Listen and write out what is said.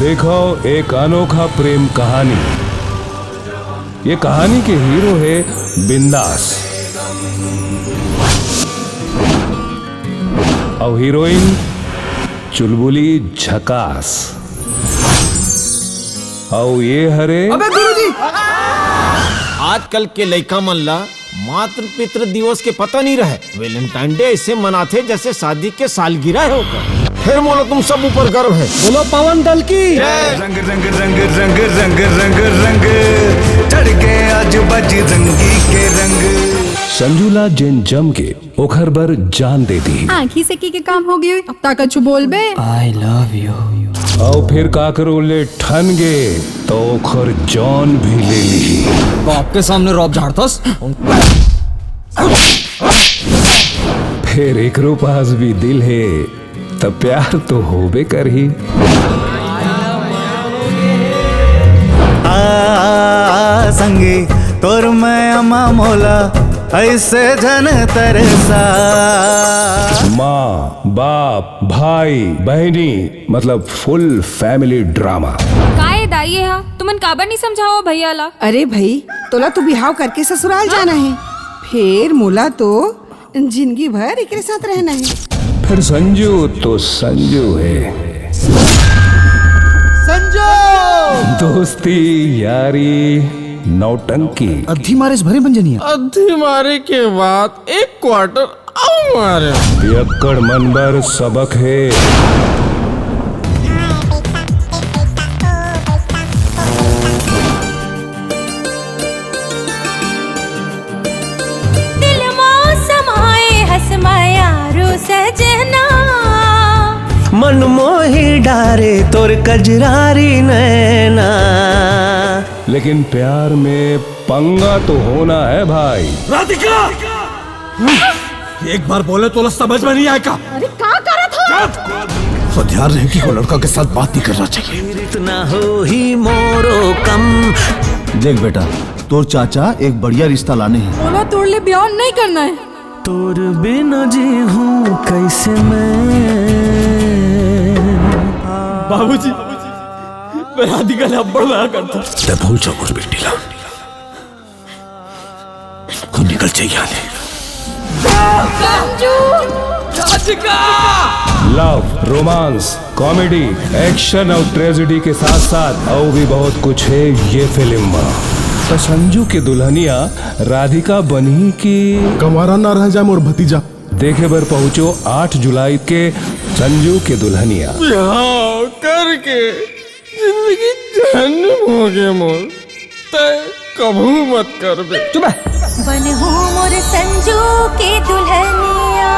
देखो एक अनोखा प्रेम कहानी। ये कहानी के हीरो है बिंदास और हीरोइन चुलबुली झकास। और ये हरे अबे गुरुजी! आजकल के लइका मन ला मातृ पितृ दिवस के पता नहीं रहे। वैलेंटाइन डे ऐसे मनाते जैसे शादी के सालगिरह होकर। फिर मोलो तुम सब ऊपर गर्व है। बोलो पवन दल की रंग रंग रंग रंग रंग रंग रंग चढ़ के आज बजरंगी के रंग। संजूला जिन जम के ओखर बर जान देती। आँखी से की काम हो गई। अब तक अच्छु बोल बे। I love you. और फिर का करो ले ठन गे तो ओखर जान भी ले ली। बाप के सामने रौब झाड़तस। फिर एकरो पास भी दिल है तो प्यार तो होबे कर ही। संगी तोर मैं अमा मोला ऐसे जन तरसा। माँ बाप भाई बहनी मतलब फुल फैमिली ड्रामा। काय दाई है तुमन काबर नहीं समझाओ भैया ला। अरे भाई तोला तो बिहाव करके ससुराल जाना है, फिर मोला तो जिंदगी भर एक साथ रहना है। फिर संजू तो संजू है। संजू! दोस्ती यारी नौटंकी अद्धी मारे भरे मंजनिया। अद्धी मारे के बाद एक क्वार्टर आओ मारे। पियक्कड़ मनबर सबक है। दिल में समाए हसमाया रो सजना। मन मोही डारे तोर कजरारी नैना। लेकिन प्यार में पंगा तो होना है भाई। राधिका! एक बार बोले तो समझ में नहीं आएगा। अरे क्या कर रहा था? तो ध्यान रहे कि वो लड़का के साथ बात नहीं करना चाहिए। इतना हो ही मोरो कम। देख बेटा, तोर चाचा एक बढ़िया रिश्ता लाने हैं। बोला तोड़ ले ब्याह नहीं करना है। तोर बिना जी हूँ कैसे मैं। बाबूजी, मैं राधिका ने बड़ बड़ा करता। ते भूल जाओ उस बेटी ला। खुद निकल चाहिए आने। लव रोमांस कॉमेडी एक्शन और ट्रेजेडी के साथ साथ और भी बहुत कुछ है ये फिल्म में। तो संजू के दुल्हनिया राधिका बनी की कंवारा ना रह जाए मोर भतीजा। देखे बर पहुंचो 8 जुलाई के संजू के दुल्हनिया। ब्याह करके जिंदगी जहन्नुम हो गया मोर। तय कभू मत कर बे। चुप है। बन हो मोर संजू के दुल्हनिया।